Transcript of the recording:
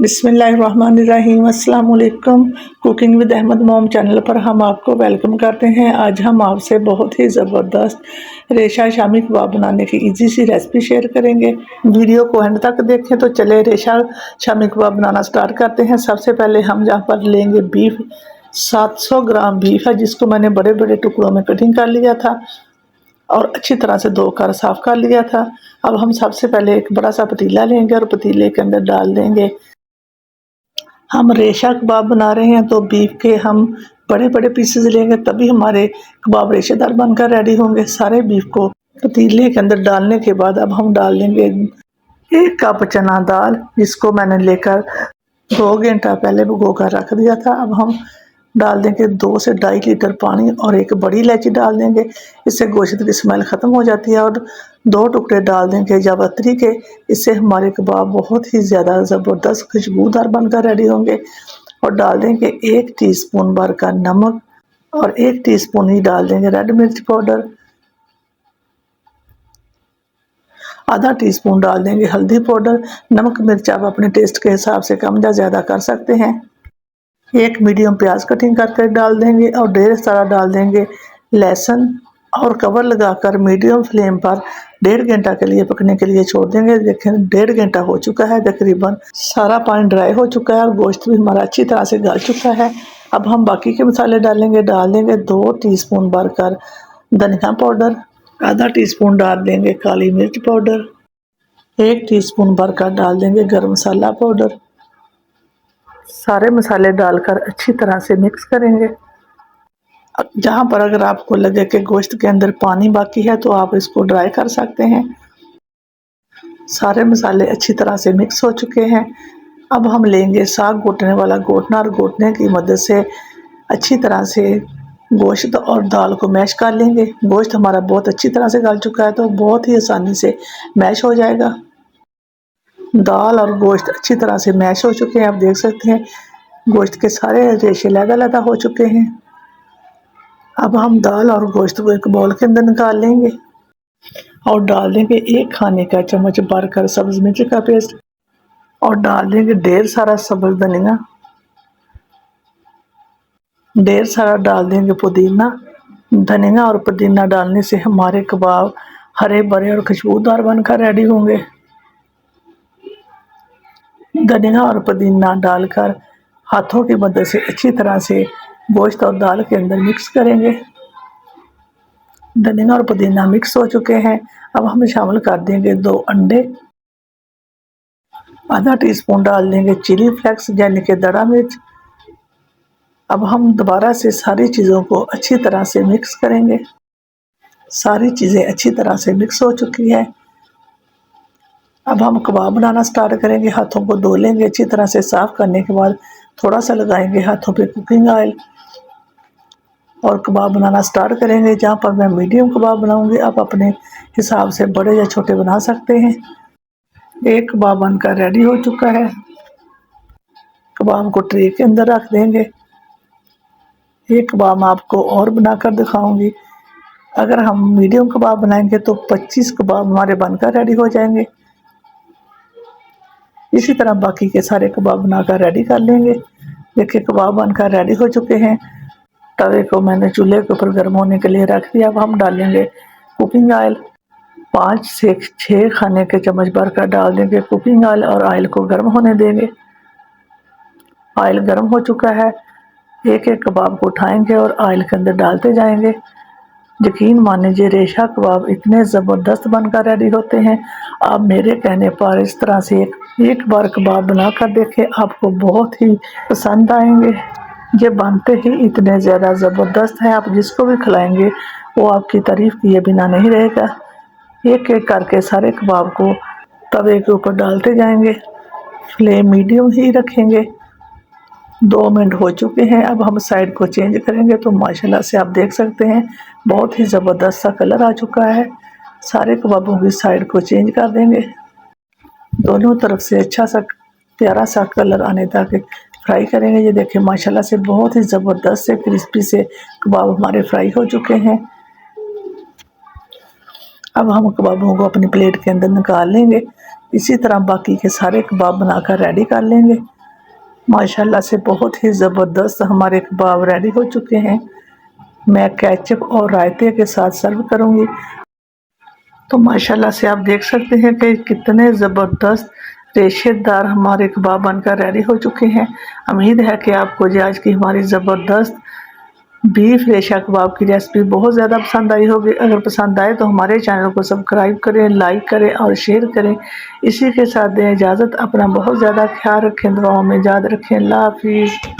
बिस्मिल्लाहिर्रहमानिर्रहीम अस्सलाम वालेकुम। कुकिंग विद अहमद मोम चैनल पर हम आपको वेलकम करते हैं। आज हम आपसे बहुत ही ज़बरदस्त रेशा शामी कबाब बनाने की इजी सी रेसिपी शेयर करेंगे। वीडियो को एंड तक देखें। तो चले रेशा शामी कबाब बनाना स्टार्ट करते हैं। सबसे पहले हम यहाँ पर लेंगे बीफ। 700 ग्राम बीफ है जिसको मैंने बड़े बड़े टुकड़ों में कटिंग कर लिया था और अच्छी तरह से धोकर साफ़ कर लिया था। अब हम सबसे पहले एक बड़ा सा पतीला लेंगे और पतीले के अंदर डाल देंगे। हम रेशा कबाब बना रहे हैं तो बीफ के हम बड़े बड़े पीसेस लेंगे, तभी हमारे कबाब रेशेदार बनकर रेडी होंगे। सारे बीफ को पतीले के अंदर डालने के बाद अब हम डाल देंगे 1 कप चना दाल, जिसको मैंने लेकर 2 घंटा पहले भिगो कर रख दिया था। अब हम डाल देंगे 2 से 2.5 लीटर पानी और एक बड़ी इलायची डाल देंगे। इससे गोश्त की स्मेल ख़त्म हो जाती है। और 2 टुकड़े डाल देंगे जावित्री के। इससे हमारे कबाब बहुत ही ज़्यादा ज़बरदस्त खुशबूदार बनकर रेडी होंगे। और डाल देंगे 1 टीस्पून भर का नमक और 1 टीस्पून ही डाल देंगे रेड मिर्च पाउडर। आधा टीस्पून डाल देंगे हल्दी पाउडर। नमक मिर्च आप अपने टेस्ट के हिसाब से कम या ज़्यादा कर सकते हैं। 1 मीडियम प्याज कटिंग करके डाल देंगे और ढेर सारा डाल देंगे लहसुन और कवर लगाकर मीडियम फ्लेम पर 1.5 घंटा के लिए पकने के लिए छोड़ देंगे। देखें 1.5 घंटा हो चुका है, तकरीबन सारा पानी ड्राई हो चुका है और गोश्त भी हमारा अच्छी तरह से गल चुका है। अब हम बाकी के मसाले डालेंगे। डाल देंगे 2 टीस्पून भरकर धनिया पाउडर, आधा टीस्पून डाल देंगे काली मिर्च पाउडर, 1 टीस्पून भरकर डाल देंगे गरम मसाला पाउडर। सारे मसाले डालकर अच्छी तरह से मिक्स करेंगे। जहाँ पर अगर आपको लगे कि गोश्त के अंदर पानी बाकी है तो आप इसको ड्राई कर सकते हैं। सारे मसाले अच्छी तरह से मिक्स हो चुके हैं। अब हम लेंगे साग घोटने वाला घोटना और घोटने की मदद से अच्छी तरह से गोश्त और दाल को मैश कर लेंगे। गोश्त हमारा बहुत अच्छी तरह से गल चुका है तो बहुत ही आसानी से मैश हो जाएगा। दाल और गोश्त अच्छी तरह से मैश हो चुके हैं। आप देख सकते हैं गोश्त के सारे रेशे लैदा हो चुके हैं। अब हम दाल और गोश्त को एक बाउल के अंदर निकाल लेंगे और डाल देंगे 1 खाने का चम्मच भरकर सब्ज़ मिर्च का पेस्ट और डाल देंगे ढेर सारा सब्ज़ धनिया, ढेर सारा डाल देंगे पुदीना। धनिया और पुदीना डालने से हमारे कबाब हरे भरे और खुशबूदार बनकर रेडी होंगे। धनिया और पुदीना डालकर हाथों की मदद से अच्छी तरह से गोश्त और दाल के अंदर मिक्स करेंगे। धनिया और पुदीना मिक्स हो चुके हैं। अब हम शामिल कर देंगे 2 अंडे, आधा टीस्पून डाल देंगे चिली फ्लेक्स यानी कि दड़ा मिर्च। अब हम दोबारा से सारी चीज़ों को अच्छी तरह से मिक्स करेंगे। सारी चीज़ें अच्छी तरह से मिक्स हो चुकी है। अब हम कबाब बनाना स्टार्ट करेंगे। हाथों को धो लेंगे अच्छी तरह से। साफ़ करने के बाद थोड़ा सा लगाएंगे हाथों पे कुकिंग ऑयल और कबाब बनाना स्टार्ट करेंगे। जहाँ पर मैं मीडियम कबाब बनाऊंगी, आप अपने हिसाब से बड़े या छोटे बना सकते हैं। एक कबाब बनकर रेडी हो चुका है। कबाब को ट्रे के अंदर रख देंगे। एक कबाब आपको और बनाकर दिखाऊंगी। अगर हम मीडियम कबाब बनाएंगे तो 25 कबाब हमारे बनकर रेडी हो जाएंगे। इसी तरह बाकी के सारे कबाब बनाकर रेडी कर लेंगे। देखिए कबाब बनकर रेडी हो चुके हैं। तवे को मैंने चूल्हे के ऊपर गर्म होने के लिए रख दिया। अब हम डालेंगे कुकिंग ऑयल। 5 से 6 खाने के चम्मच भरकर डाल देंगे कुकिंग ऑयल और ऑयल को गर्म होने देंगे। ऑयल गर्म हो चुका है। एक एक कबाब को उठाएंगे और ऑयल के अंदर डालते जाएंगे। यकीन मानिए रेशा कबाब इतने ज़बरदस्त बनकर रेडी होते हैं। आप मेरे कहने पर इस तरह से एक बार कबाब बनाकर देखें, आपको बहुत ही पसंद आएंगे। ये बनते ही इतने ज़्यादा ज़बरदस्त हैं, आप जिसको भी खिलाएंगे वो आपकी तारीफ़ किए बिना नहीं रहेगा। एक एक करके सारे कबाब को तवे के ऊपर डालते जाएंगे। फ्लेम मीडियम ही रखेंगे। 2 मिनट हो चुके हैं। अब हम साइड को चेंज करेंगे तो माशाल्लाह से आप देख सकते हैं बहुत ही ज़बरदस्त सा कलर आ चुका है। सारे कबाबों की साइड को चेंज कर देंगे। दोनों तरफ से अच्छा सा प्यारा सा कलर आने तक फ्राई करेंगे। ये देखिए माशाल्लाह से बहुत ही ज़बरदस्त से क्रिस्पी से कबाब हमारे फ्राई हो चुके हैं। अब हम कबाबों को अपनी प्लेट के अंदर निकाल लेंगे। इसी तरह बाकी के सारे कबाब बनाकर रेडी कर लेंगे। माशाल्लाह से बहुत ही ज़बरदस्त हमारे कबाब रेडी हो चुके हैं। मैं केचप और रायते के साथ सर्व करूंगी। तो माशाल्लाह से आप देख सकते हैं कि कितने ज़बरदस्त रेशेदार हमारे कबाब बनकर रेडी हो चुके हैं। उम्मीद है कि आपको जो आज की हमारी ज़बरदस्त बीफ रेशा कबाब की रेसिपी बहुत ज़्यादा पसंद आई होगी। अगर पसंद आए तो हमारे चैनल को सब्सक्राइब करें, लाइक करें और शेयर करें। इसी के साथ दें इजाज़त। अपना बहुत ज़्यादा ख्याल रखें, दुआओं में याद रखें। अल्लाह हाफिज़।